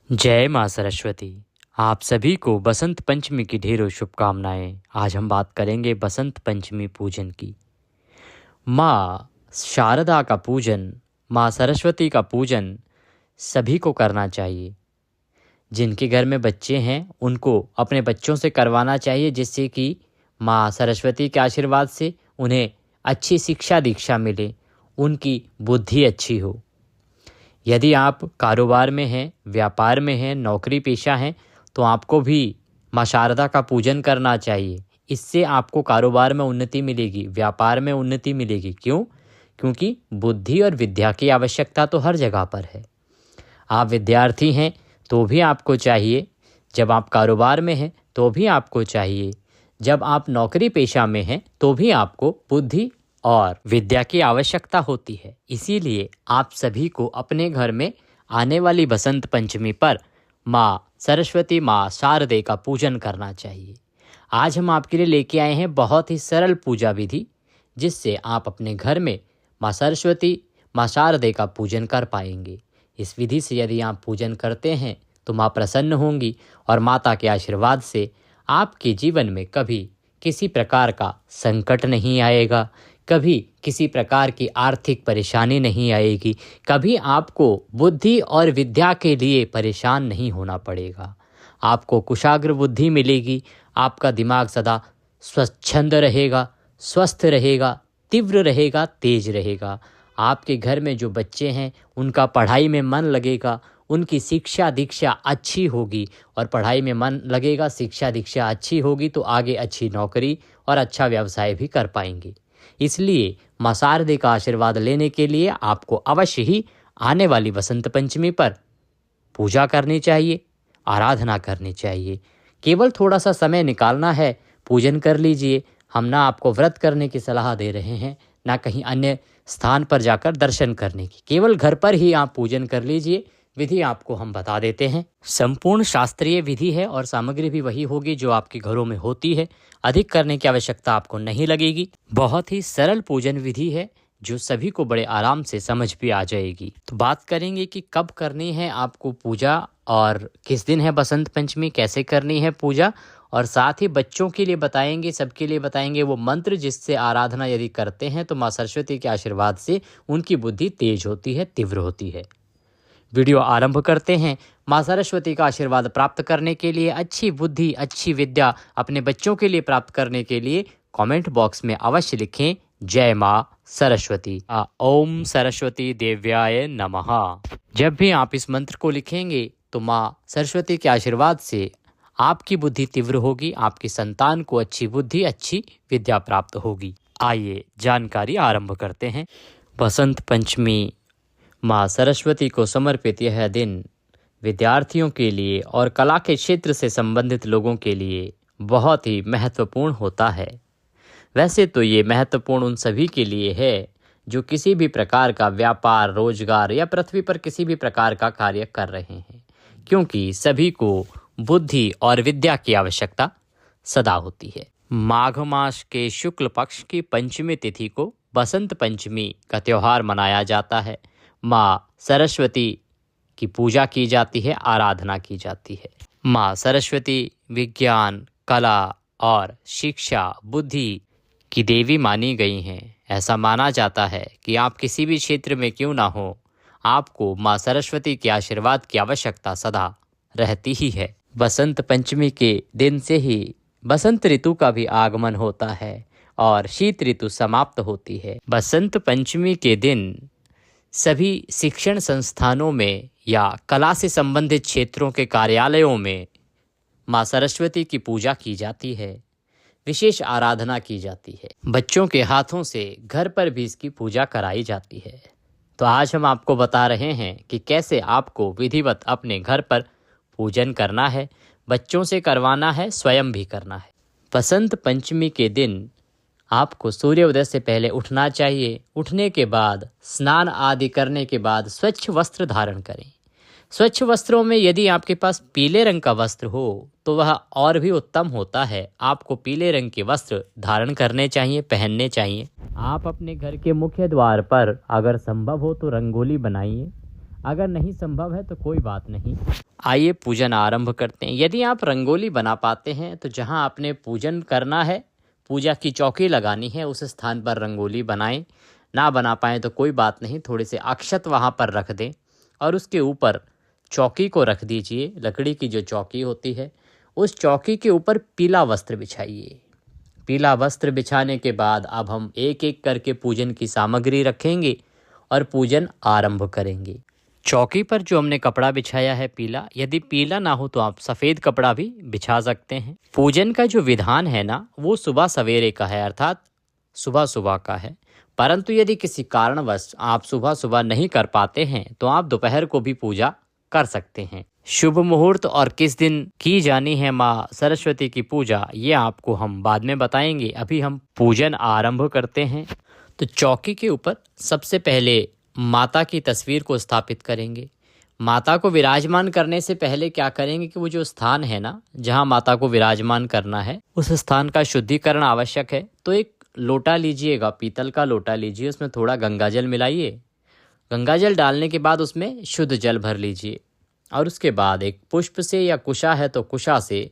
जय माँ सरस्वती। आप सभी को बसंत पंचमी की ढेरों शुभकामनाएं। आज हम बात करेंगे बसंत पंचमी पूजन की। माँ शारदा का पूजन, माँ सरस्वती का पूजन सभी को करना चाहिए। जिनके घर में बच्चे हैं उनको अपने बच्चों से करवाना चाहिए, जिससे कि माँ सरस्वती के आशीर्वाद से उन्हें अच्छी शिक्षा दीक्षा मिले, उनकी बुद्धि अच्छी हो। यदि आप कारोबार में हैं, व्यापार में हैं, नौकरी पेशा हैं, तो आपको भी माँ शारदा का पूजन करना चाहिए। इससे आपको कारोबार में उन्नति मिलेगी, व्यापार में उन्नति मिलेगी। क्यों? क्योंकि बुद्धि और विद्या की आवश्यकता तो हर जगह पर है। आप विद्यार्थी हैं तो भी आपको चाहिए, जब आप कारोबार में हैं तो भी आपको चाहिए, जब आप नौकरी पेशा में हैं तो भी आपको बुद्धि और विद्या की आवश्यकता होती है। इसीलिए आप सभी को अपने घर में आने वाली बसंत पंचमी पर माँ सरस्वती, माँ शारदे का पूजन करना चाहिए। आज हम आपके लिए लेके आए हैं बहुत ही सरल पूजा विधि, जिससे आप अपने घर में माँ सरस्वती, माँ शारदे का पूजन कर पाएंगे। इस विधि से यदि आप पूजन करते हैं तो माँ प्रसन्न होंगी और माता के आशीर्वाद से आपके जीवन में कभी किसी प्रकार का संकट नहीं आएगा, कभी किसी प्रकार की आर्थिक परेशानी नहीं आएगी, कभी आपको बुद्धि और विद्या के लिए परेशान नहीं होना पड़ेगा। आपको कुशाग्र बुद्धि मिलेगी, आपका दिमाग सदा स्वच्छंद रहेगा, स्वस्थ रहेगा, तीव्र रहेगा, तेज रहेगा। आपके घर में जो बच्चे हैं उनका पढ़ाई में मन लगेगा, उनकी शिक्षा दीक्षा अच्छी होगी, और पढ़ाई में मन लगेगा, शिक्षा दीक्षा अच्छी होगी तो आगे अच्छी नौकरी और अच्छा व्यवसाय भी कर पाएंगे। इसलिए माँ शारदे का आशीर्वाद लेने के लिए आपको अवश्य ही आने वाली बसंत पंचमी पर पूजा करनी चाहिए, आराधना करनी चाहिए। केवल थोड़ा सा समय निकालना है, पूजन कर लीजिए। हम ना आपको व्रत करने की सलाह दे रहे हैं, ना कहीं अन्य स्थान पर जाकर दर्शन करने की। केवल घर पर ही आप पूजन कर लीजिए। विधि आपको हम बता देते हैं। संपूर्ण शास्त्रीय विधि है और सामग्री भी वही होगी जो आपके घरों में होती है। अधिक करने की आवश्यकता आपको नहीं लगेगी। बहुत ही सरल पूजन विधि है जो सभी को बड़े आराम से समझ भी आ जाएगी। तो बात करेंगे कि कब करनी है आपको पूजा, और किस दिन है बसंत पंचमी, कैसे करनी है पूजा, और साथ ही बच्चों के लिए बताएंगे, सबके लिए बताएंगे वो मंत्र जिससे आराधना यदि करते हैं तो माँ सरस्वती के आशीर्वाद से उनकी बुद्धि तेज होती है, तीव्र होती है। वीडियो आरंभ करते हैं। माँ सरस्वती का आशीर्वाद प्राप्त करने के लिए, अच्छी बुद्धि, अच्छी विद्या अपने बच्चों के लिए प्राप्त करने के लिए कमेंट बॉक्स में अवश्य लिखें जय माँ सरस्वती। ओम सरस्वती देव्याय नमः। जब भी आप इस मंत्र को लिखेंगे तो माँ सरस्वती के आशीर्वाद से आपकी बुद्धि तीव्र होगी, आपकी संतान को अच्छी बुद्धि, अच्छी विद्या प्राप्त होगी। आइए जानकारी आरंभ करते हैं। बसंत पंचमी माँ सरस्वती को समर्पित यह दिन विद्यार्थियों के लिए और कला के क्षेत्र से संबंधित लोगों के लिए बहुत ही महत्वपूर्ण होता है। वैसे तो ये महत्वपूर्ण उन सभी के लिए है जो किसी भी प्रकार का व्यापार, रोजगार या पृथ्वी पर किसी भी प्रकार का कार्य कर रहे हैं, क्योंकि सभी को बुद्धि और विद्या की आवश्यकता सदा होती है। माघ मास के शुक्ल पक्ष की पंचमी तिथि को बसंत पंचमी का त्योहार मनाया जाता है। माँ सरस्वती की पूजा की जाती है, आराधना की जाती है। माँ सरस्वती विज्ञान, कला और शिक्षा, बुद्धि की देवी मानी गई हैं। ऐसा माना जाता है कि आप किसी भी क्षेत्र में क्यों ना हो, आपको माँ सरस्वती के आशीर्वाद की आवश्यकता सदा रहती ही है। बसंत पंचमी के दिन से ही बसंत ऋतु का भी आगमन होता है और शीत ऋतु समाप्त होती है। बसंत पंचमी के दिन सभी शिक्षण संस्थानों में या कला से संबंधित क्षेत्रों के कार्यालयों में माँ सरस्वती की पूजा की जाती है, विशेष आराधना की जाती है। बच्चों के हाथों से घर पर भी इसकी पूजा कराई जाती है। तो आज हम आपको बता रहे हैं कि कैसे आपको विधिवत अपने घर पर पूजन करना है, बच्चों से करवाना है, स्वयं भी करना है। बसंत पंचमी के दिन आपको सूर्योदय से पहले उठना चाहिए। उठने के बाद स्नान आदि करने के बाद स्वच्छ वस्त्र धारण करें। स्वच्छ वस्त्रों में यदि आपके पास पीले रंग का वस्त्र हो तो वह और भी उत्तम होता है। आपको पीले रंग के वस्त्र धारण करने चाहिए, पहनने चाहिए। आप अपने घर के मुख्य द्वार पर अगर संभव हो तो रंगोली बनाइए। अगर नहीं संभव है तो कोई बात नहीं। आइए पूजन आरंभ करते हैं। यदि आप रंगोली बना पाते हैं तो जहां आपने पूजन करना है, पूजा की चौकी लगानी है, उस स्थान पर रंगोली बनाएं। ना बना पाएँ तो कोई बात नहीं, थोड़े से अक्षत वहां पर रख दें और उसके ऊपर चौकी को रख दीजिए। लकड़ी की जो चौकी होती है, उस चौकी के ऊपर पीला वस्त्र बिछाइए। पीला वस्त्र बिछाने के बाद अब हम एक एक करके पूजन की सामग्री रखेंगे और पूजन आरंभ करेंगे। चौकी पर जो हमने कपड़ा बिछाया है पीला, यदि पीला ना हो तो आप सफ़ेद कपड़ा भी बिछा सकते हैं। पूजन का जो विधान है ना, वो सुबह सवेरे का है, अर्थात सुबह सुबह का है। परंतु यदि किसी कारणवश आप सुबह सुबह नहीं कर पाते हैं तो आप दोपहर को भी पूजा कर सकते हैं। शुभ मुहूर्त और किस दिन की जानी है माँ सरस्वती की पूजा, ये आपको हम बाद में बताएंगे। अभी हम पूजन आरंभ करते हैं। तो चौकी के ऊपर सबसे पहले माता की तस्वीर को स्थापित करेंगे। माता को विराजमान करने से पहले क्या करेंगे कि वो जो स्थान है ना, जहाँ माता को विराजमान करना है, उस स्थान का शुद्धिकरण आवश्यक है। तो एक लोटा लीजिएगा, पीतल का लोटा लीजिए, उसमें थोड़ा गंगाजल मिलाइए। गंगाजल डालने के बाद उसमें शुद्ध जल भर लीजिए और उसके बाद एक पुष्प से या कुशा है तो कुशा से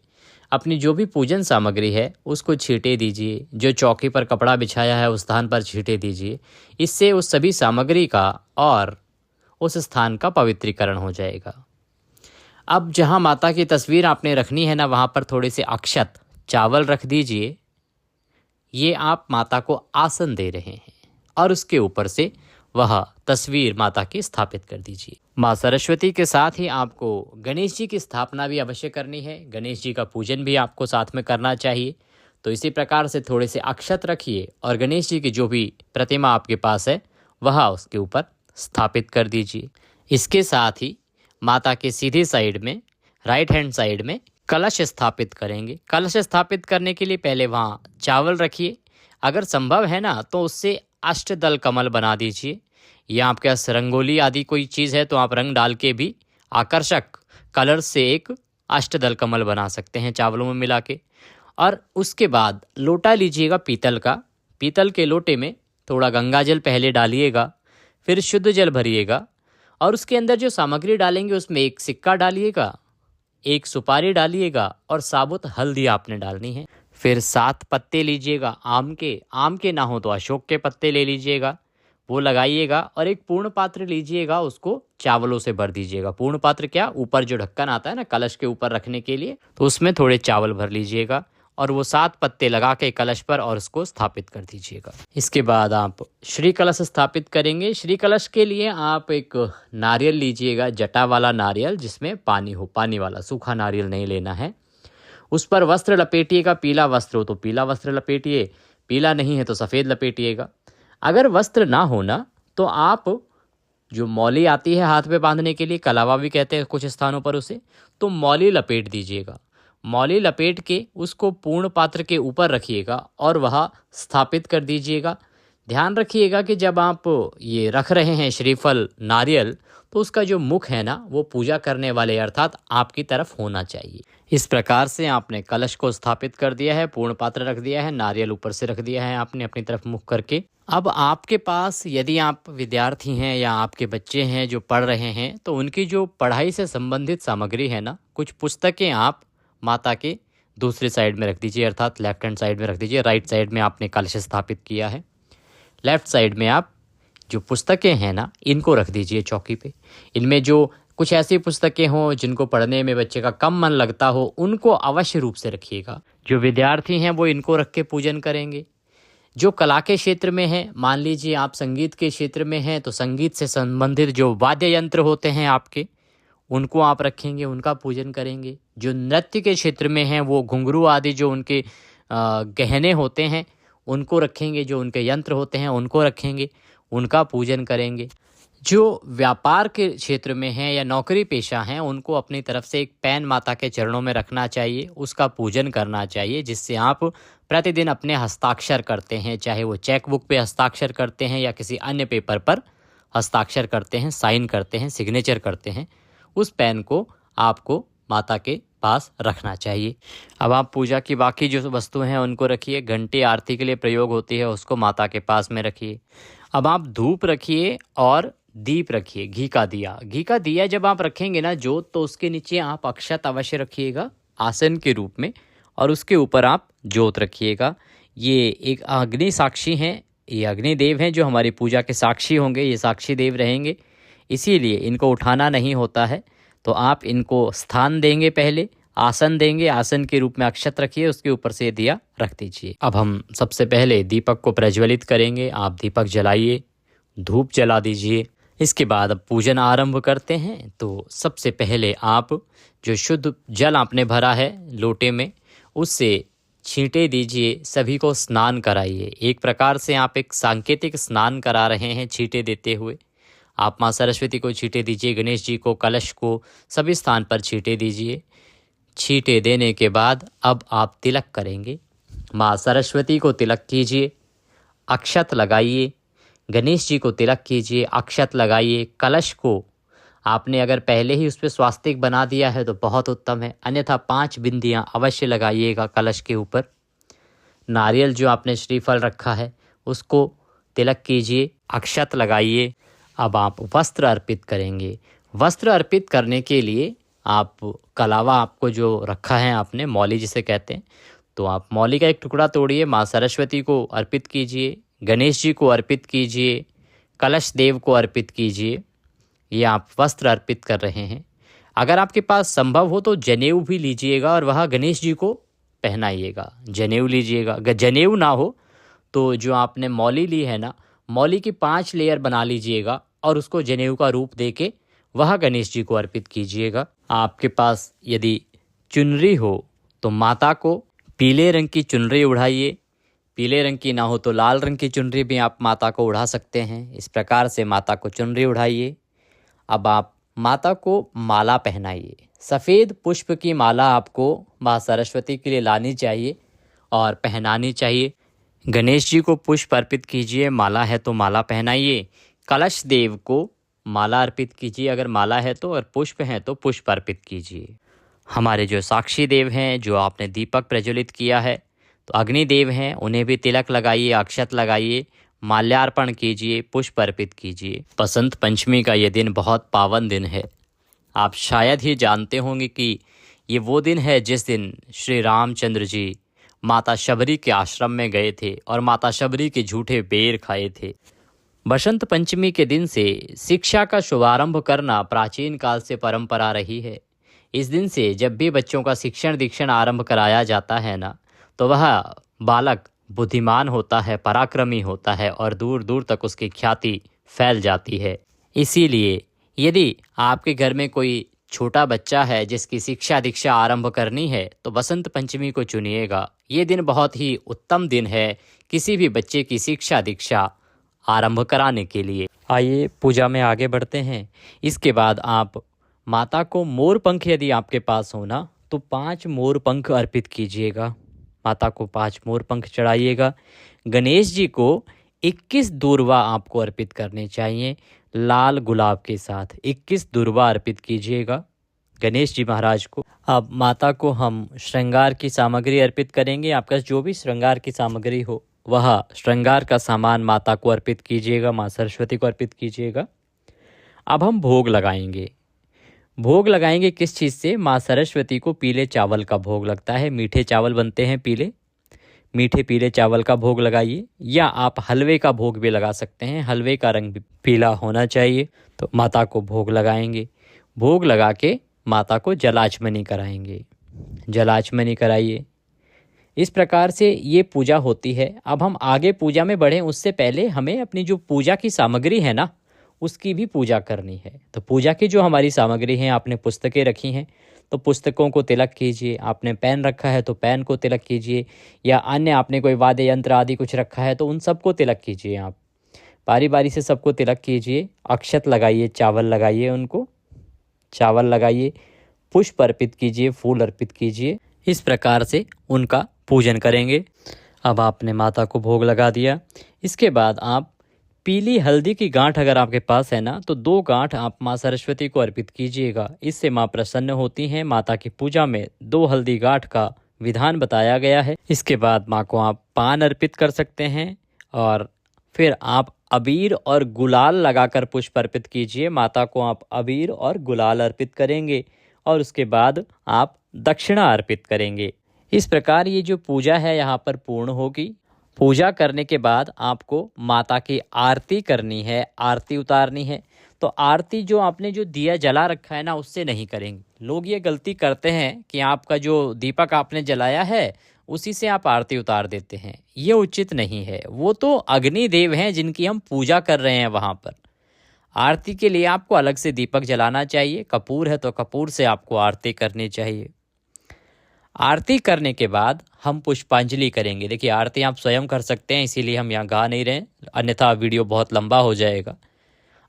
अपनी जो भी पूजन सामग्री है उसको छींटे दीजिए। जो चौकी पर कपड़ा बिछाया है उस स्थान पर छींटे दीजिए। इससे उस सभी सामग्री का और उस स्थान का पवित्रीकरण हो जाएगा। अब जहाँ माता की तस्वीर आपने रखनी है ना, वहाँ पर थोड़े से अक्षत चावल रख दीजिए। ये आप माता को आसन दे रहे हैं और उसके ऊपर से वह तस्वीर माता की स्थापित कर दीजिए। माँ सरस्वती के साथ ही आपको गणेश जी की स्थापना भी अवश्य करनी है। गणेश जी का पूजन भी आपको साथ में करना चाहिए। तो इसी प्रकार से थोड़े से अक्षत रखिए और गणेश जी की जो भी प्रतिमा आपके पास है वह उसके ऊपर स्थापित कर दीजिए। इसके साथ ही माता के सीधे साइड में, राइट हैंड साइड में कलश स्थापित करेंगे। कलश स्थापित करने के लिए पहले वहाँ चावल रखिए। अगर संभव है ना तो उससे अष्टदल कमल बना दीजिए, या आपके पास रंगोली आदि कोई चीज़ है तो आप रंग डाल के भी आकर्षक कलर से एक अष्टदल कमल बना सकते हैं चावलों में मिला के। और उसके बाद लोटा लीजिएगा पीतल का। पीतल के लोटे में थोड़ा गंगाजल पहले डालिएगा, फिर शुद्ध जल भरिएगा और उसके अंदर जो सामग्री डालेंगे उसमें एक सिक्का डालिएगा, एक सुपारी डालिएगा और साबुत हल्दी आपने डालनी है। फिर 7 पत्ते लीजिएगा आम के ना हो तो अशोक के पत्ते ले लीजिएगा, वो लगाइएगा और एक पूर्ण पात्र लीजिएगा, उसको चावलों से भर दीजिएगा। पूर्ण पात्र क्या, ऊपर जो ढक्कन आता है ना कलश के ऊपर रखने के लिए, तो उसमें थोड़े चावल भर लीजिएगा और वो 7 पत्ते लगा के कलश पर और उसको स्थापित कर दीजिएगा। इसके बाद आप श्री कलश स्थापित करेंगे। श्री कलश के लिए आप एक नारियल लीजिएगा, जटा वाला नारियल जिसमें पानी हो, पानी वाला, सूखा नारियल नहीं लेना है। उस पर वस्त्र लपेटिएगा। पीला वस्त्र हो तो पीला वस्त्र लपेटिए, पीला नहीं है तो सफ़ेद लपेटिएगा। अगर वस्त्र ना होना तो आप जो मौली आती है हाथ में बांधने के लिए, कलावा भी कहते हैं कुछ स्थानों पर उसे, तो मौली लपेट दीजिएगा। मौली लपेट के उसको पूर्ण पात्र के ऊपर रखिएगा और वह स्थापित कर दीजिएगा। ध्यान रखिएगा कि जब आप ये रख रहे हैं श्रीफल नारियल, तो उसका जो मुख है ना वो पूजा करने वाले अर्थात आपकी तरफ होना चाहिए। इस प्रकार से आपने कलश को स्थापित कर दिया है, पूर्ण पात्र रख दिया है, नारियल ऊपर से रख दिया है आपने अपनी तरफ मुख करके। अब आपके पास यदि आप विद्यार्थी हैं या आपके बच्चे हैं जो पढ़ रहे हैं, तो उनकी जो पढ़ाई से संबंधित सामग्री है ना, कुछ पुस्तकें आप माता के दूसरी साइड में रख दीजिए, अर्थात लेफ्ट हैंड साइड में रख दीजिए। राइट साइड में आपने कलश स्थापित किया है, लेफ्ट साइड में आप जो पुस्तकें हैं ना इनको रख दीजिए चौकी पे। इनमें जो कुछ ऐसी पुस्तकें हों जिनको पढ़ने में बच्चे का कम मन लगता हो, उनको अवश्य रूप से रखिएगा। जो विद्यार्थी हैं वो इनको रख के पूजन करेंगे। जो कला के क्षेत्र में है, मान लीजिए आप संगीत के क्षेत्र में हैं तो संगीत से संबंधित जो वाद्य यंत्र होते हैं आपके, उनको आप रखेंगे, उनका पूजन करेंगे। जो नृत्य के क्षेत्र में हैं वो घुंघरू आदि जो उनके गहने होते हैं उनको रखेंगे, जो उनके यंत्र होते हैं उनको रखेंगे, उनका पूजन करेंगे। जो व्यापार के क्षेत्र में हैं या नौकरी पेशा हैं उनको अपनी तरफ से एक पेन माता के चरणों में रखना चाहिए, उसका पूजन करना चाहिए, जिससे आप प्रतिदिन अपने हस्ताक्षर करते हैं, चाहे वो चेक बुक पे हस्ताक्षर करते हैं या किसी अन्य पेपर पर हस्ताक्षर करते हैं, साइन करते हैं, सिग्नेचर करते हैं, उस पेन को आपको माता के पास रखना चाहिए। अब आप पूजा की बाकी जो वस्तुएं हैं उनको रखिए। घंटी आरती के लिए प्रयोग होती है उसको माता के पास में रखिए। अब आप धूप रखिए और दीप रखिए, घी का दिया। घी का दिया जब आप रखेंगे ना जोत, तो उसके नीचे आप अक्षत अवश्य रखिएगा आसन के रूप में, और उसके ऊपर आप जोत रखिएगा। ये एक अग्नि साक्षी हैं, ये अग्निदेव हैं जो हमारी पूजा के साक्षी होंगे, ये साक्षी देव रहेंगे, इसीलिए इनको उठाना नहीं होता है। तो आप इनको स्थान देंगे, पहले आसन देंगे, आसन के रूप में अक्षत रखिए, उसके ऊपर से दिया रख दीजिए। अब हम सबसे पहले दीपक को प्रज्वलित करेंगे। आप दीपक जलाइए, धूप जला दीजिए। इसके बाद अब पूजन आरंभ करते हैं। तो सबसे पहले आप जो शुद्ध जल आपने भरा है लोटे में, उससे छींटे दीजिए, सभी को स्नान कराइए। एक प्रकार से आप एक सांकेतिक स्नान करा रहे हैं छींटे देते हुए। आप माँ सरस्वती को छींटे दीजिए, गणेश जी को, कलश को, सभी स्थान पर छींटे दीजिए। छींटे देने के बाद अब आप तिलक करेंगे। माँ सरस्वती को तिलक कीजिए, अक्षत लगाइए। गणेश जी को तिलक कीजिए, अक्षत लगाइए। कलश को आपने अगर पहले ही उस पर स्वास्तिक बना दिया है तो बहुत उत्तम है, अन्यथा 5 बिंदियाँ अवश्य लगाइएगा कलश के ऊपर। नारियल जो आपने श्रीफल रखा है उसको तिलक कीजिए, अक्षत लगाइए। अब आप वस्त्र अर्पित करेंगे। वस्त्र अर्पित करने के लिए आप कलावा आपको जो रखा है आपने, मौली जिसे कहते हैं, तो आप मौली का एक टुकड़ा तोड़िए, माँ सरस्वती को अर्पित कीजिए, गणेश जी को अर्पित कीजिए, कलश देव को अर्पित कीजिए। ये आप वस्त्र अर्पित कर रहे हैं। अगर आपके पास संभव हो तो जनेऊ भी लीजिएगा और वह गणेश जी को पहनाइएगा। जनेऊ लीजिएगा, अगर जनेऊ ना हो तो जो आपने मौली ली है ना, मौली की 5 लेयर बना लीजिएगा और उसको जनेऊ का रूप देके वह गणेश जी को अर्पित कीजिएगा। आपके पास यदि चुनरी हो तो माता को पीले रंग की चुनरी उड़ाइए, पीले रंग की ना हो तो लाल रंग की चुनरी भी आप माता को उड़ा सकते हैं। इस प्रकार से माता को चुनरी उड़ाइए। अब आप माता को माला पहनाइए। सफ़ेद पुष्प की माला आपको माँ सरस्वती के लिए लानी चाहिए और पहनानी चाहिए। गणेश जी को पुष्प अर्पित कीजिए, माला है तो माला पहनाइए। कलश देव को माला अर्पित कीजिए अगर माला है तो, और पुष्प हैं तो पुष्प अर्पित कीजिए। हमारे जो साक्षी देव हैं, जो आपने दीपक प्रज्वलित किया है, तो अग्निदेव हैं, उन्हें भी तिलक लगाइए, अक्षत लगाइए, माल्यार्पण कीजिए, पुष्प अर्पित कीजिए। बसंत पंचमी का ये दिन बहुत पावन दिन है। आप शायद ही जानते होंगे कि ये वो दिन है जिस दिन श्री रामचंद्र जी माता शबरी के आश्रम में गए थे और माता शबरी के झूठे बेर खाए थे। बसंत पंचमी के दिन से शिक्षा का शुभारंभ करना प्राचीन काल से परंपरा रही है। इस दिन से जब भी बच्चों का शिक्षण दीक्षण आरंभ कराया जाता है ना, तो वह बालक बुद्धिमान होता है, पराक्रमी होता है और दूर दूर तक उसकी ख्याति फैल जाती है। इसीलिए यदि आपके घर में कोई छोटा बच्चा है जिसकी शिक्षा दीक्षा आरंभ करनी है तो बसंत पंचमी को चुनिएगा। ये दिन बहुत ही उत्तम दिन है किसी भी बच्चे की शिक्षा दीक्षा आरंभ कराने के लिए। आइए पूजा में आगे बढ़ते हैं। इसके बाद आप माता को मोर पंख यदि आपके पास हो ना, तो 5 मोर पंख अर्पित कीजिएगा। माता को 5 मोर पंख चढ़ाइएगा। गणेश जी को 21 दूर्वा आपको अर्पित करने चाहिए, लाल गुलाब के साथ 21 दूर्वा अर्पित कीजिएगा गणेश जी महाराज को। अब माता को हम श्रृंगार की सामग्री अर्पित करेंगे। आपका जो भी श्रृंगार की सामग्री हो वह श्रृंगार का सामान माता को अर्पित कीजिएगा, माँ सरस्वती को अर्पित कीजिएगा। अब हम भोग लगाएंगे। भोग लगाएंगे किस चीज़ से? माँ सरस्वती को पीले चावल का भोग लगता है, मीठे चावल बनते हैं पीले, मीठे पीले चावल का भोग लगाइए, या आप हलवे का भोग भी लगा सकते हैं। हलवे का रंग भी पीला होना चाहिए। तो माता को भोग लगाएंगे। भोग लगा के माता को जलाचमनी कराएंगे। जलाचमनी कराइए। इस प्रकार से ये पूजा होती है। अब हम आगे पूजा में बढ़ें उससे पहले हमें अपनी जो पूजा की सामग्री है ना, उसकी भी पूजा करनी है। तो पूजा की जो हमारी सामग्री है, आपने पुस्तकें रखी हैं तो पुस्तकों को तिलक कीजिए। आपने पेन रखा है तो पेन को तिलक कीजिए, या अन्य आपने कोई वाद्य यंत्र आदि कुछ रखा है तो उन सबको तिलक कीजिए। आप बारी बारी से सबको तिलक कीजिए। अक्षत लगाइए, चावल लगाइए, उनको चावल लगाइए, पुष्प अर्पित कीजिए, फूल अर्पित कीजिए। इस प्रकार से उनका पूजन करेंगे। अब आपने माता को भोग लगा दिया। इसके बाद आप पीली हल्दी की गांठ अगर आपके पास है ना, तो 2 गांठ आप माँ सरस्वती को अर्पित कीजिएगा। इससे माँ प्रसन्न होती हैं। माता की पूजा में 2 हल्दी गांठ का विधान बताया गया है। इसके बाद माँ को आप पान अर्पित कर सकते हैं और फिर आप अबीर और गुलाल लगाकर पुष्प अर्पित कीजिए। माता को आप अबीर और गुलाल अर्पित करेंगे और उसके बाद आप दक्षिणा अर्पित करेंगे। इस प्रकार ये जो पूजा है यहाँ पर पूर्ण होगी। पूजा करने के बाद आपको माता की आरती करनी है, आरती उतारनी है। तो आरती जो आपने जो दिया जला रखा है ना, उससे नहीं करेंगे। लोग ये गलती करते हैं कि आपका जो दीपक आपने जलाया है उसी से आप आरती उतार देते हैं। ये उचित नहीं है। वो तो अग्नि देव हैं जिनकी हम पूजा कर रहे हैं वहाँ पर। आरती के लिए आपको अलग से दीपक जलाना चाहिए। कपूर है तो कपूर से आपको आरती करनी चाहिए। आरती करने के बाद हम पुष्पांजलि करेंगे। देखिए, आरती आप स्वयं कर सकते हैं, इसीलिए हम यहाँ गा नहीं रहे हैं, अन्यथा वीडियो बहुत लंबा हो जाएगा।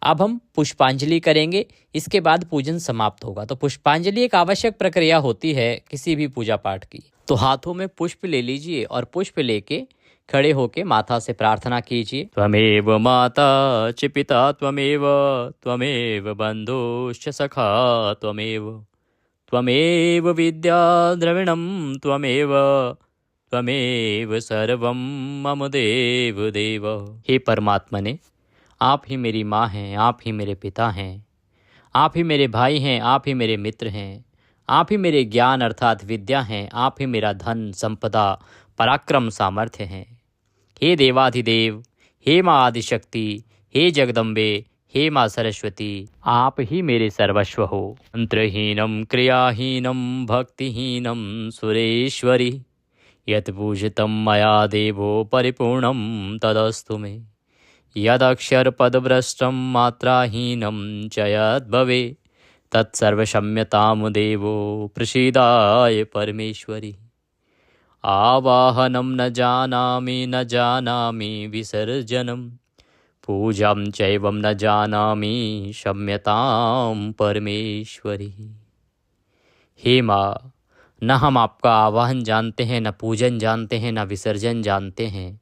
अब हम पुष्पांजलि करेंगे, इसके बाद पूजन समाप्त होगा। तो पुष्पांजलि एक आवश्यक प्रक्रिया होती है किसी भी पूजा पाठ की। तो हाथों में पुष्प ले लीजिए और पुष्प लेके खड़े होके माता से प्रार्थना कीजिए। त्वमेव माता च पिता त्वमेव बंधुश्च सखा त्वमेव विद्या द्रविणं त्वमेव सर्वं मम देव। हे परमात्मा ने, आप ही मेरी माँ हैं, आप ही मेरे पिता हैं, आप ही मेरे भाई हैं, आप ही मेरे मित्र हैं, आप ही मेरे ज्ञान अर्थात विद्या हैं, आप ही मेरा धन संपदा पराक्रम सामर्थ्य हैं। हे देवाधिदेव, हे माँ आदिशक्ति, हे जगदम्बे, हे माँ सरस्वती, आप ही मेरे सर्वस्व हो। मंत्रहीनम क्रियाहीनम भक्तिहीनम सुरेश्वरी, यत् पूजितं मया देवो परिपूर्णं तदस्तु मे। यदक्षरपदभ्रष्टं मात्राहीनं च यद्भवे तत्सर्वक्षम्यतां देवो प्रसीदाय परमेश्वरी। आवाहनं न जानामि विसर्जनं, पूजां चैवं न जानामि क्षम्यतां परमेश्वरी। हे माँ, न हम आपका आवाहन जानते हैं, न पूजन जानते हैं, न विसर्जन जानते हैं,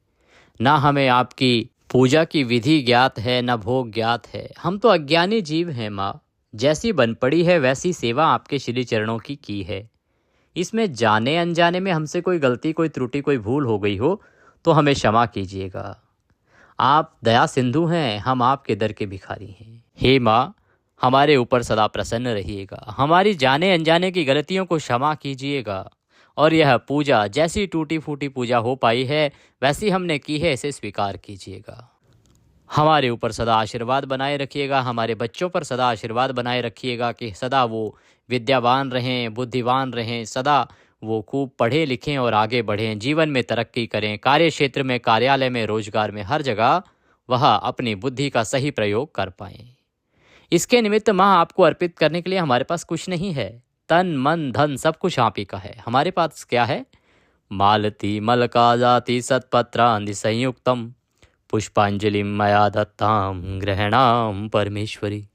न हमें आपकी पूजा की विधि ज्ञात है, न भोग ज्ञात है। हम तो अज्ञानी जीव हैं माँ। जैसी बन पड़ी है वैसी सेवा आपके श्री चरणों की है। इसमें जाने अनजाने में हमसे कोई गलती, कोई त्रुटि, कोई भूल हो गई हो तो हमें क्षमा कीजिएगा। आप दया सिंधु हैं, हम आपके दर के भिखारी हैं। हे माँ, हमारे ऊपर सदा प्रसन्न रहिएगा। हमारी जाने अनजाने की गलतियों को क्षमा कीजिएगा और यह पूजा जैसी टूटी फूटी पूजा हो पाई है वैसी हमने की है, इसे स्वीकार कीजिएगा। हमारे ऊपर सदा आशीर्वाद बनाए रखिएगा, हमारे बच्चों पर सदा आशीर्वाद बनाए रखिएगा कि सदा वो विद्यावान रहें, बुद्धिवान रहें, सदा वो खूब पढ़े लिखें और आगे बढ़ें, जीवन में तरक्की करें, कार्य क्षेत्र में, कार्यालय में, रोजगार में, हर जगह वह अपनी बुद्धि का सही प्रयोग कर पाएं। इसके निमित्त माँ आपको अर्पित करने के लिए हमारे पास कुछ नहीं है। तन मन धन सब कुछ आप ही का है। हमारे पास क्या है? मालती मलका जाति सत्पत्रांधि संयुक्तम पुष्पांजलि मया दत्ताम ग्रहणाम परमेश्वरी।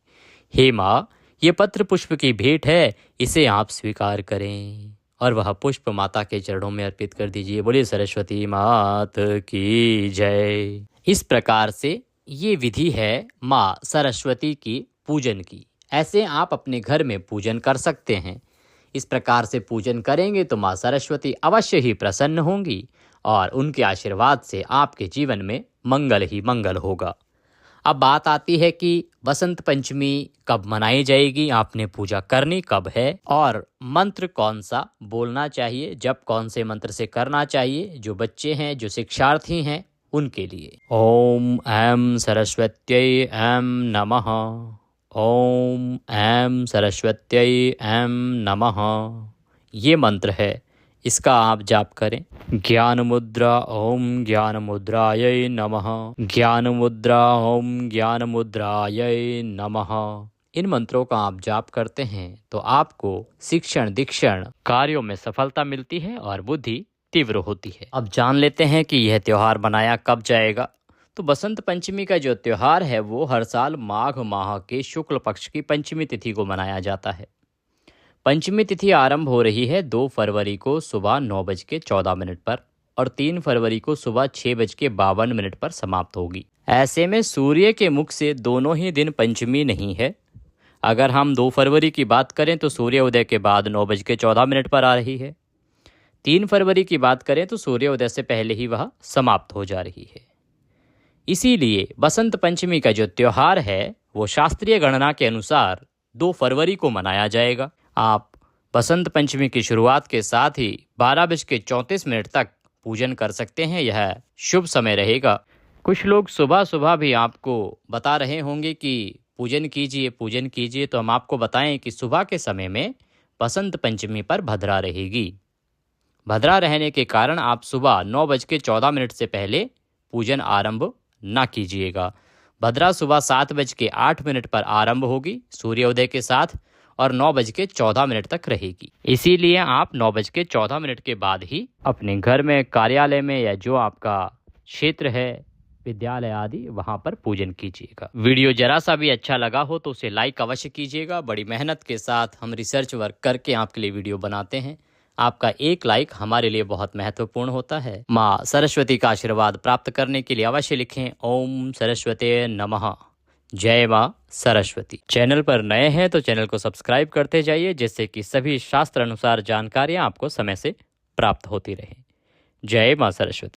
हे माँ, ये पत्र पुष्प की भेंट है, इसे आप स्वीकार करें और वह पुष्प माता के चरणों में अर्पित कर दीजिए। बोलिए सरस्वती मात की जय। इस प्रकार से ये विधि है माँ सरस्वती की पूजन की। ऐसे आप अपने घर में पूजन कर सकते हैं। इस प्रकार से पूजन करेंगे तो माँ सरस्वती अवश्य ही प्रसन्न होंगी और उनके आशीर्वाद से आपके जीवन में मंगल ही मंगल होगा। अब बात आती है कि बसंत पंचमी कब मनाई जाएगी, आपने पूजा करनी कब है और मंत्र कौन सा बोलना चाहिए, जब कौन से मंत्र से करना चाहिए। जो बच्चे हैं, जो शिक्षार्थी हैं, उनके लिए ओम ऐं सरस्वत्यै ऐं नमः, ओम ऐं सरस्वत्यै ऐं नमः, ये मंत्र है, इसका आप जाप करें। ज्ञान मुद्रा ओम ज्ञान मुद्रायै नमः, ज्ञान मुद्रा ओम ज्ञान मुद्रायै नमः। इन मंत्रों का आप जाप करते हैं तो आपको शिक्षण दीक्षण कार्यों में सफलता मिलती है और बुद्धि तीव्र होती है। अब जान लेते हैं कि यह त्योहार मनाया कब जाएगा। तो बसंत पंचमी का जो त्योहार है वो हर साल माघ माह के शुक्ल पक्ष की पंचमी तिथि को मनाया जाता है। पंचमी तिथि आरंभ हो रही है 2 फरवरी को सुबह 9:14 पर और 3 फरवरी को सुबह 6:52 पर समाप्त होगी। ऐसे में सूर्य के मुख से दोनों ही दिन पंचमी नहीं है। अगर हम 2 फरवरी की बात करें तो सूर्योदय के बाद 9:14 पर आ रही है। 3 फरवरी की बात करें तो सूर्योदय से पहले ही वह समाप्त हो जा रही है। इसीलिए बसंत पंचमी का जो त्यौहार है वो शास्त्रीय गणना के अनुसार 2 फरवरी को मनाया जाएगा। आप बसंत पंचमी की शुरुआत के साथ ही 12:34 तक पूजन कर सकते हैं। यह शुभ समय रहेगा। कुछ लोग सुबह सुबह भी आपको बता रहे होंगे कि पूजन कीजिए, तो हम आपको बताएं कि सुबह के समय में बसंत पंचमी पर भद्रा रहेगी। भद्रा रहने के कारण आप सुबह 9:14 से पहले पूजन आरंभ ना कीजिएगा। भद्रा सुबह 7:08 पर आरंभ होगी सूर्योदय के साथ और 9:14 तक रहेगी। इसीलिए आप 9:14 के बाद ही अपने घर में, कार्यालय में या जो आपका क्षेत्र है, विद्यालय आदि, वहां पर पूजन कीजिएगा। वीडियो जरा सा भी अच्छा लगा हो तो उसे लाइक अवश्य कीजिएगा। बड़ी मेहनत के साथ हम रिसर्च वर्क करके आपके लिए वीडियो बनाते हैं। आपका एक लाइक हमारे लिए बहुत महत्वपूर्ण होता है। माँ सरस्वती का आशीर्वाद प्राप्त करने के लिए अवश्य लिखें ओम सरस्वते नमः। जय माँ सरस्वती। चैनल पर नए हैं तो चैनल को सब्सक्राइब करते जाइए, जिससे कि सभी शास्त्र अनुसार जानकारियाँ आपको समय से प्राप्त होती रहें। जय माँ सरस्वती।